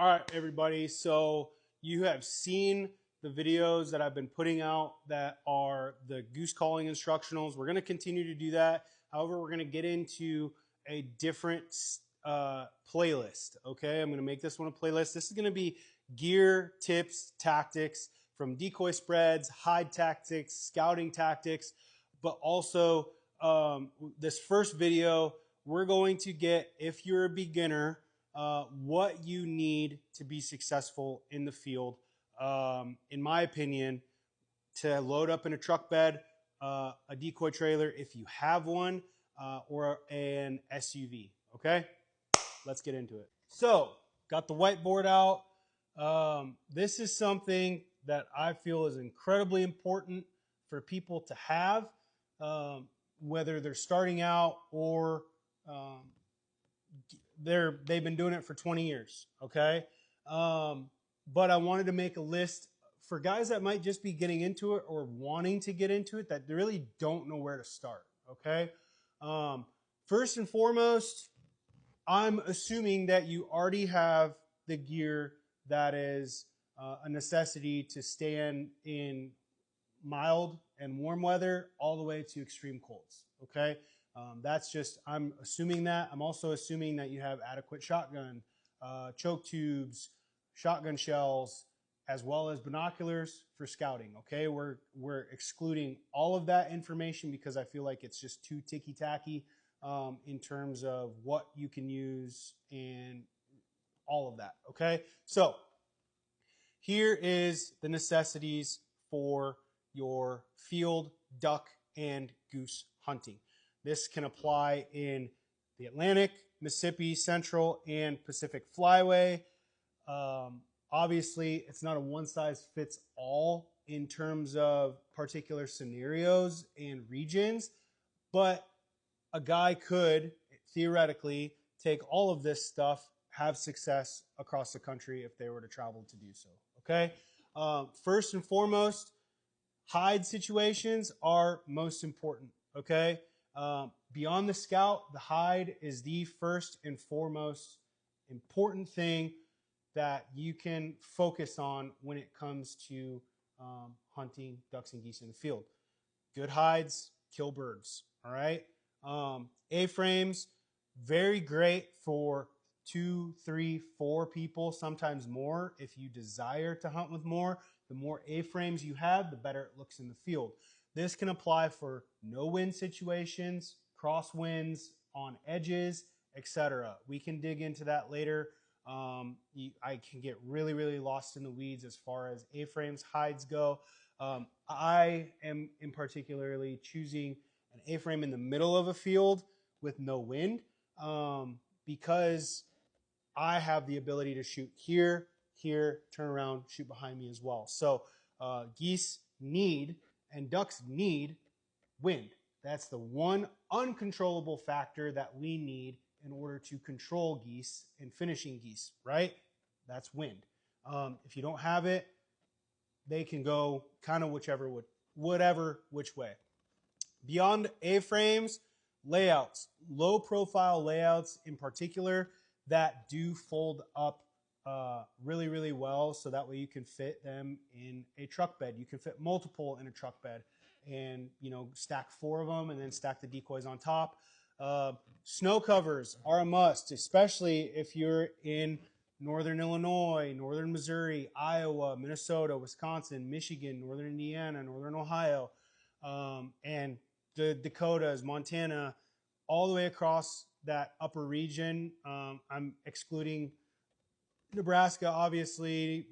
All right, everybody. So you have seen the videos that I've been putting out that are the goose calling instructionals. We're going to continue to do that. However, we're going to get into a different playlist. Okay, I'm going to make this one a playlist. This is going to be gear, tips, tactics from decoy spreads, hide tactics, scouting tactics, but also this first video, we're going to get, if you're a beginner, what you need to be successful in the field. In my opinion, to load up in a truck bed, a decoy trailer, if you have one, or an SUV. Okay, let's get into it. So, got the whiteboard out. This is something that I feel is incredibly important for people to have, whether they're starting out or they've been doing it for 20 years. Okay, but I wanted to make a list for guys that might just be getting into it or wanting to get into it that really don't know where to start. Okay, first and foremost, I'm assuming that you already have the gear that is a necessity to stand in mild and warm weather all the way to extreme colds. Okay, that's just, I'm assuming that. I'm also assuming that you have adequate shotgun, choke tubes, shotgun shells, as well as binoculars for scouting. Okay, we're excluding all of that information because I feel like it's just too ticky tacky in terms of what you can use and all of that. Okay, so here is the necessities for your field duck and goose hunting. This can apply in the Atlantic, Mississippi, Central, and Pacific Flyway. Obviously, it's not a one-size-fits-all in terms of particular scenarios and regions, but a guy could theoretically take all of this stuff, have success across the country if they were to travel to do so. Okay, first and foremost, hide situations are most important. Okay, beyond the scout, the hide is the first and foremost important thing that you can focus on when it comes to hunting ducks and geese in the field. Good hides kill birds. All right, A-frames, very great for 2, 3, 4 people, sometimes more. If you desire to hunt with more, the more A-frames you have, the better it looks in the field. This can apply for no-wind situations, crosswinds, on edges, etc. We can dig into that later. I can get really, really lost in the weeds as far as A-frames, hides go. I am in particularly choosing an A-frame in the middle of a field with no wind because I have the ability to shoot here, here, turn around, shoot behind me as well. So geese need and ducks need wind. That's the one uncontrollable factor that we need in order to control geese and finishing geese, right? That's wind. If you don't have it, they can go kind of whatever which way. Beyond A-frames, layouts, low profile layouts in particular that do fold up really, really well, so that way you can fit them in a truck bed. You can fit multiple in a truck bed and, you know, stack 4 of them and then stack the decoys on top. Snow covers are a must, especially if you're in northern Illinois, northern Missouri, Iowa, Minnesota, Wisconsin, Michigan, northern Indiana, northern Ohio, and the Dakotas, Montana, all the way across that upper region. I'm excluding Nebraska, obviously,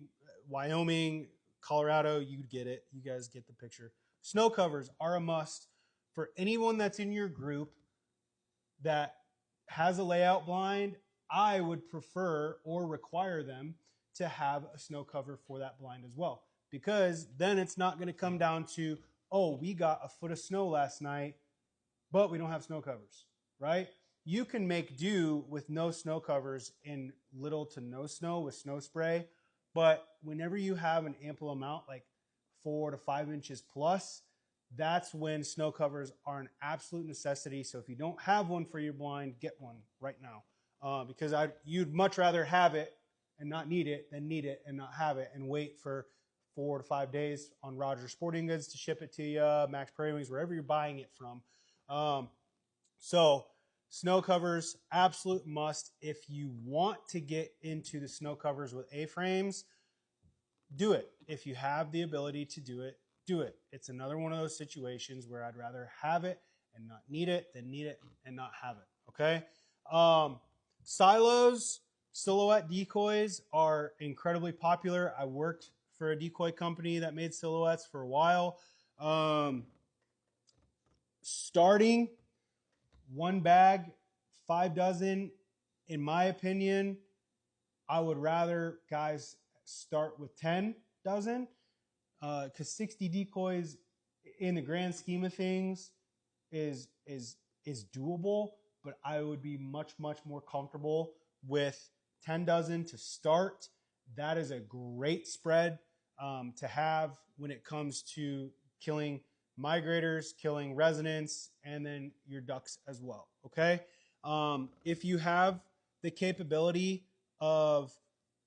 Wyoming, Colorado. You get it. You guys get the picture. Snow covers are a must for anyone that's in your group that has a layout blind. I would prefer or require them to have a snow cover for that blind as well, because then it's not going to come down to, oh, we got a foot of snow last night, but we don't have snow covers, right? You can make do with no snow covers in little to no snow with snow spray, but whenever you have an ample amount, like 4 to 5 inches plus, that's when snow covers are an absolute necessity. So if you don't have one for your blind, get one right now, because you'd much rather have it and not need it than need it and not have it and wait for 4 to 5 days on Rogers Sporting Goods to ship it to you, Max Prairie Wings, wherever you're buying it from. So snow covers, absolute must. If you want to get into the snow covers with A-frames, do it. If you have the ability to do it, do it. It's another one of those situations where I'd rather have it and not need it than need it and not have it, okay? Silos, silhouette decoys are incredibly popular. I worked for a decoy company that made silhouettes for a while. Starting one bag, 5 dozen, in my opinion, I would rather guys start with 10 dozen, because 60 decoys in the grand scheme of things is doable, but I would be much more comfortable with 10 dozen to start. That is a great spread to have when it comes to killing migrators, killing residents, and then your ducks as well, okay? If you have the capability of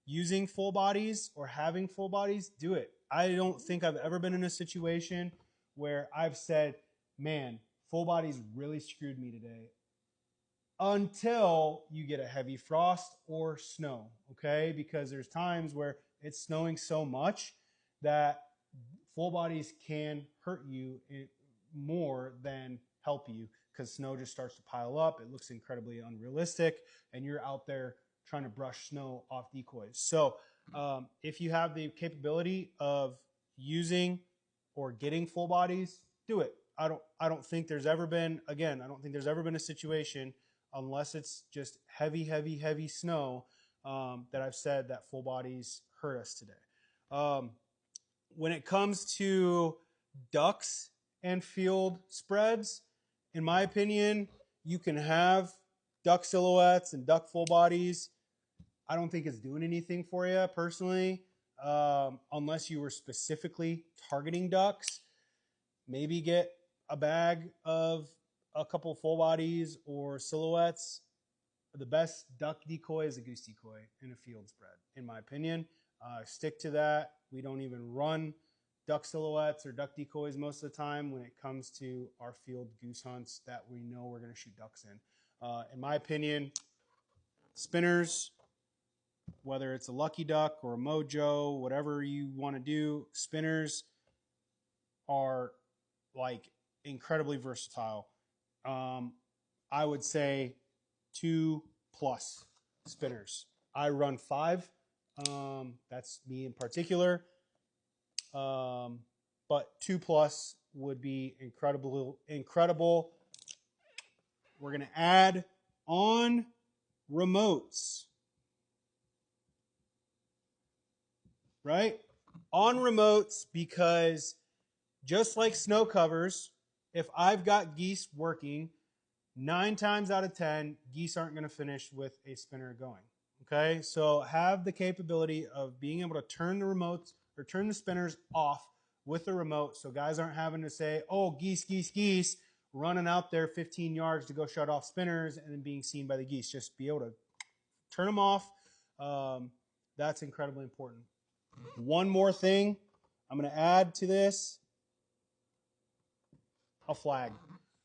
using full bodies or having full bodies, do it. I don't think I've ever been in a situation where I've said, man, full bodies really screwed me today, until you get a heavy frost or snow, okay? Because there's times where it's snowing so much that full bodies can hurt you more than help you, because snow just starts to pile up. It looks incredibly unrealistic, and you're out there trying to brush snow off decoys. So if you have the capability of using or getting full bodies, do it. I don't think there's ever been, again, I don't think there's ever been a situation, unless it's just heavy snow, that I've said that full bodies hurt us today. When it comes to ducks and field spreads, in my opinion, you can have duck silhouettes and duck full bodies. I don't think it's doing anything for you personally, unless you were specifically targeting ducks. Maybe get a bag of a couple full bodies or silhouettes. The best duck decoy is a goose decoy in a field spread, in my opinion. Stick to that. We don't even run duck silhouettes or duck decoys most of the time when it comes to our field goose hunts that we know we're going to shoot ducks in my opinion, spinners, whether it's a lucky duck or a mojo, whatever you want to do, spinners are like incredibly versatile. I would say 2+ spinners. I run 5. That's me in particular. But 2+ would be incredible. We're going to add on remotes. Right? On remotes, because just like snow covers, if I've got geese working, 9 times out of 10, geese aren't going to finish with a spinner going. Okay, so have the capability of being able to turn the remotes or turn the spinners off with the remote, so guys aren't having to say, oh, geese, running out there 15 yards to go shut off spinners and then being seen by the geese. Just be able to turn them off. That's incredibly important. One more thing I'm going to add to this, a flag,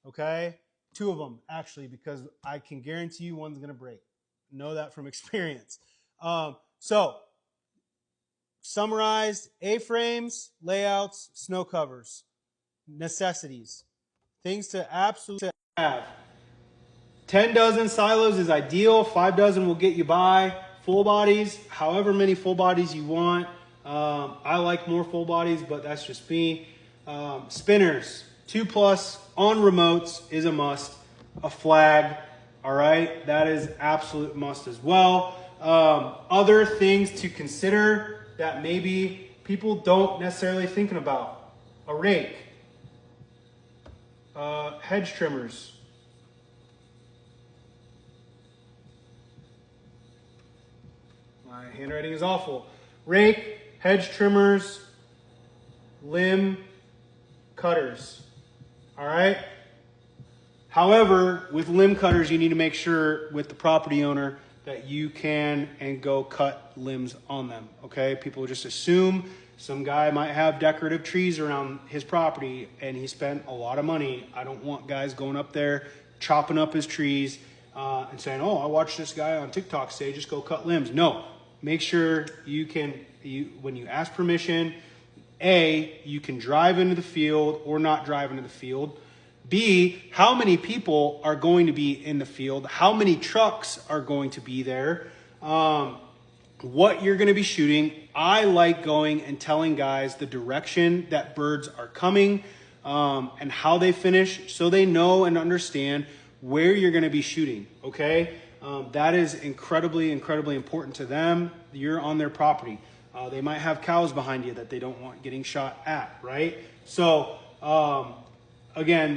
okay? 2 of them, actually, because I can guarantee you one's going to break. Know that from experience. So, summarized: A-frames, layouts, snow covers, necessities, things to absolutely have. 10 dozen silos is ideal. 5 dozen will get you by. Full bodies, however many full bodies you want. I like more full bodies, but that's just me. Spinners, 2+ on remotes is a must. A flag, all right, that is absolute must as well. Other things to consider that maybe people don't necessarily thinking about: a rake, hedge trimmers, my handwriting is awful. Rake, hedge trimmers, limb cutters. All right? However, with limb cutters, you need to make sure with the property owner that you can and go cut limbs on them, okay? People just assume some guy might have decorative trees around his property and he spent a lot of money. I don't want guys going up there chopping up his trees and saying, oh, I watched this guy on TikTok say just go cut limbs. No, make sure you can, when you ask permission, A, you can drive into the field or not drive into the field. B, how many people are going to be in the field? How many trucks are going to be there? What you're going to be shooting. I like going and telling guys the direction that birds are coming and how they finish so they know and understand where you're going to be shooting, okay? That is incredibly, incredibly important to them. You're on their property. They might have cows behind you that they don't want getting shot at, right? So, again,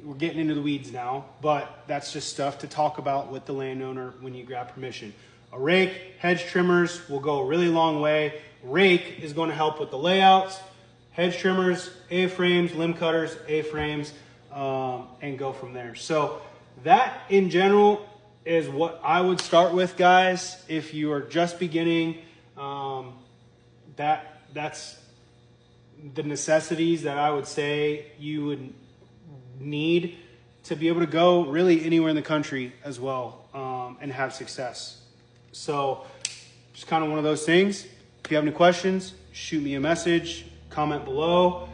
we're getting into the weeds now, but that's just stuff to talk about with the landowner when you grab permission. A rake, hedge trimmers will go a really long way. Rake is going to help with the layouts. Hedge trimmers, A-frames, limb cutters, A-frames, and go from there. So that in general is what I would start with, guys. If you are just beginning, that's the necessities that I would say you would need to be able to go really anywhere in the country as well and have success. So just kind of one of those things. If you have any questions, shoot me a message, comment below.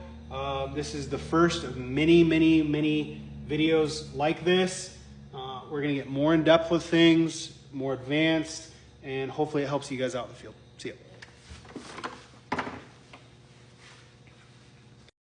This is the first of many, many, many videos like this. We're going to get more in depth with things, more advanced, and hopefully it helps you guys out in the field. See ya.